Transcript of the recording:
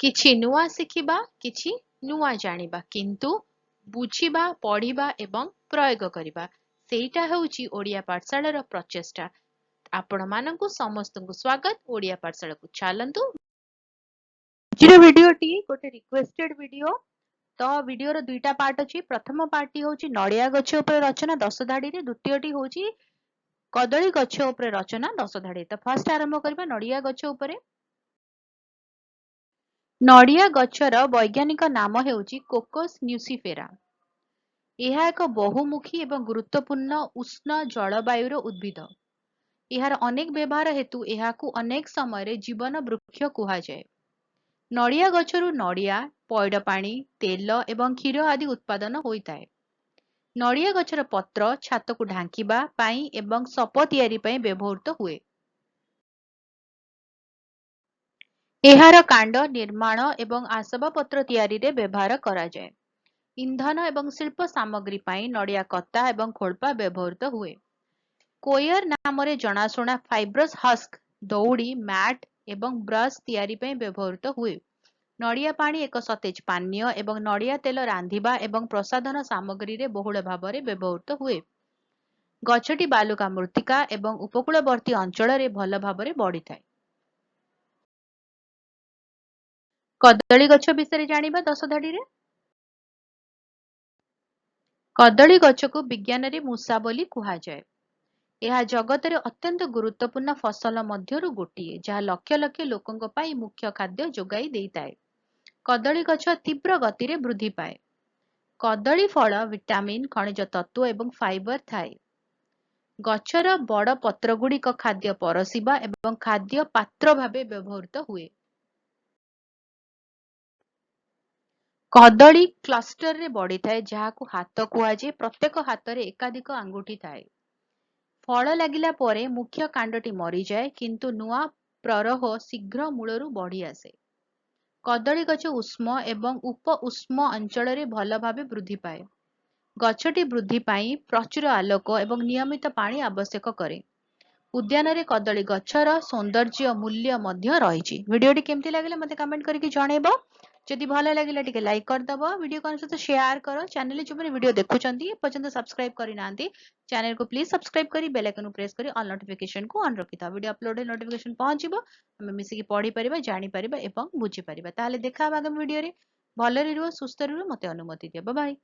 କିଛି ନୂଆ ଶିଖିବା, କିଛି ନୂଆ ଜାଣିବା, କିନ୍ତୁ ବୁଝିବା, ପଢିବା ଏବଂ ପ୍ରୟୋଗ କରିବା, ସେଇଟା ହେଉଛି ଓଡ଼ିଆ ପାଠଶାଳାର ପ୍ରଚେଷ୍ଟା। ଆପଣମାନଙ୍କୁ ସମସ୍ତଙ୍କୁ ସ୍ୱାଗତ। ଓଡ଼ିଆ ପାଠଶାଳାକୁ ଚାଲନ୍ତୁ। ଆଜିର ଭିଡିଓଟି ଗୋଟେ ରିକ୍ୱେଷ୍ଟେଡ୍ ଭିଡିଓ। ତ ଭିଡିଓର ଦୁଇଟା ପାର୍ଟ ଅଛି। ପ୍ରଥମ ପାର୍ଟଟି ହେଉଛି ନଡ଼ିଆ ଗଛ ଉପରେ ରଚନା 10 ଧାଡିରେ, ଦ୍ୱିତୀୟଟି ହେଉଛି କଦଳୀ ଗଛ ଉପରେ ରଚନା 10 ଧାଡିରେ। ତ ଫାର୍ଷ୍ଟ ଆରମ୍ଭ କରିବା ନଡ଼ିଆ ଗଛ ଉପରେ। ନଡ଼ିଆ ଗଛର ବୈଜ୍ଞାନିକ ନାମ ହେଉଛି କୋକସ୍ ନ୍ୟୁସିଫେରା। ଏହା ଏକ ବହୁମୁଖୀ ଏବଂ ଗୁରୁତ୍ୱପୂର୍ଣ୍ଣ ଉଷ୍ଣ ଜଳବାୟୁର ଉଦ୍ଭିଦ। ଏହାର ଅନେକ ବ୍ୟବହାର ହେତୁ ଏହାକୁ ଅନେକ ସମୟରେ ଜୀବନ ବୃକ୍ଷ କୁହାଯାଏ। ନଡ଼ିଆ ଗଛରୁ ନଡ଼ିଆ, ପଇଡ଼ ପାଣି, ତେଲ ଏବଂ କ୍ଷୀର ଆଦି ଉତ୍ପାଦନ ହୋଇଥାଏ। ନଡ଼ିଆ ଗଛର ପତ୍ର ଛାତକୁ ଢାଙ୍କିବା ପାଇଁ ଏବଂ ସପ ତିଆରି ପାଇଁ ବ୍ୟବହୃତ ହୁଏ। ଏହାର କାଣ୍ଡ ନିର୍ମାଣ ଏବଂ ଆସବାବପତ୍ର ତିଆରିରେ ବ୍ୟବହାର କରାଯାଏ। ଇନ୍ଧନ ଏବଂ ଶିଳ୍ପ ସାମଗ୍ରୀ ପାଇଁ ନଡ଼ିଆ କତା ଏବଂ ଖୋଳପା ବ୍ୟବହୃତ ହୁଏ। କୋୟର ନାମରେ ଜଣାଶୁଣା ଫାଇବ୍ରସ୍ ହସ୍କ, ଦଉଡ଼ି, ମ୍ୟାଟ୍ ଏବଂ ବ୍ରଶ ତିଆରି ପାଇଁ ବ୍ୟବହୃତ ହୁଏ। ନଡ଼ିଆ ପାଣି ଏକ ସତେଜ ପାନୀୟ ଏବଂ ନଡ଼ିଆ ତେଲ ରାନ୍ଧିବା ଏବଂ ପ୍ରସାଧନ ସାମଗ୍ରୀରେ ବହୁଳ ଭାବରେ ବ୍ୟବହୃତ ହୁଏ। ଗଛଟି ବାଲୁକା ମୃତ୍ତିକା ଏବଂ ଉପକୂଳବର୍ତ୍ତୀ ଅଞ୍ଚଳରେ ଭଲ ଭାବରେ ବଢ଼ିଥାଏ। କଦଳୀ ଗଛ ବିଷୟରେ ଜାଣିବା 10 ଧାଡିରେ। କଦଳୀ ଗଛକୁ ବିଜ୍ଞାନରେ ମୂଷା ବୋଲି କୁହାଯାଏ। ଏହା ଜଗତରେ ଅତ୍ୟନ୍ତ ଗୁରୁତ୍ୱପୂର୍ଣ୍ଣ ଫସଲ ମଧ୍ୟରୁ ଗୋଟିଏ, ଯାହା ଲକ୍ଷ ଲକ୍ଷ ଲୋକଙ୍କ ପାଇଁ ମୁଖ୍ୟ ଖାଦ୍ୟ ଯୋଗାଇ ଦେଇଥାଏ। କଦଳୀ ଗଛ ତୀବ୍ର ଗତିରେ ବୃଦ୍ଧି ପାଏ। କଦଳୀ ଫଳ ଭିଟାମିନ୍, ଖଣିଜ ତତ୍ତ୍ୱ ଏବଂ ଫାଇବର ଥାଏ। ଗଛର ବଡ଼ ପତ୍ରଗୁଡ଼ିକ ଖାଦ୍ୟ ପରସିବା ଏବଂ ଖାଦ୍ୟ ପାତ୍ର ଭାବେ ବ୍ୟବହୃତ ହୁଏ। କଦଳୀ କ୍ଲଷ୍ଟରରେ ବଢିଥାଏ, ଯାହାକୁ ହାତ କୁହାଯାଏ। ପ୍ରତ୍ୟେକ ହାତରେ ଏକାଧିକ ଆଙ୍ଗୁଠି ଥାଏ। ଫଳ ଲାଗିଲା ପରେ ମୁଖ୍ୟ କାଣ୍ଡଟି ମରିଯାଏ, କିନ୍ତୁ ନୂଆ ପ୍ରରହ ଶୀଘ୍ର ମୂଳରୁ ବଢି ଆସେ। କଦଳୀ ଗଛ ଉଷ୍ମ ଏବଂ ଉପ-ଉଷ୍ମ ଅଞ୍ଚଳରେ ଭଲ ଭାବେ ବୃଦ୍ଧି ପାଏ। ଗଛଟି ବୃଦ୍ଧି ପାଇଁ ପ୍ରଚୁର ଆଲୋକ ଏବଂ ନିୟମିତ ପାଣି ଆବଶ୍ୟକ କରେ। ଉଦ୍ୟାନରେ କଦଳୀ ଗଛର ସୌନ୍ଦର୍ଯ୍ୟ ମୂଲ୍ୟ ମଧ୍ୟ ରହିଛି। ଭିଡିଓଟି କେମିତି ଲାଗିଲା ମୋତେ କମେଣ୍ଟ କରିକି ଜଣେଇବ। ଯଦି ଭଲ ଲାଗିଲା ଟିକେ ଲାଇକ୍ କରିଦବ, ଭିଡିଓ କାହା ସହିତ ସେୟାର କର। ଚ୍ୟାନେଲରେ ଯୋଉମାନେ ଭିଡିଓ ଦେଖୁଛନ୍ତି ଏପର୍ଯ୍ୟନ୍ତ ସବସ୍କ୍ରାଇବ କରିନାହାନ୍ତି, ଚ୍ୟାନେଲକୁ ପ୍ଲିଜ ସବସ୍କ୍ରାଇବ କରି ବେଲ୍ ଆଇକନକୁ ପ୍ରେସ୍ କରି ଅଲ୍ ନୋଟିଫିକେସନକୁ ଅନ୍ ରଖିଥାଅ। ଭିଡିଓ ଅପଲୋଡ ହେଲେ ନୋଟିଫିକେସନ ପହଞ୍ଚିବ, ଆମେ ମିଶିକି ପଢିପାରିବା, ଜାଣିପାରିବା ଏବଂ ବୁଝିପାରିବା। ତାହେଲେ ଦେଖା ହବା ଆଗାମୀ ଭିଡିଓରେ। ଭଲରେ ରୁହ, ସୁସ୍ଥରେ ରୁହ, ମୋତେ ଅନୁମତି ଦିଅ। Bye bye.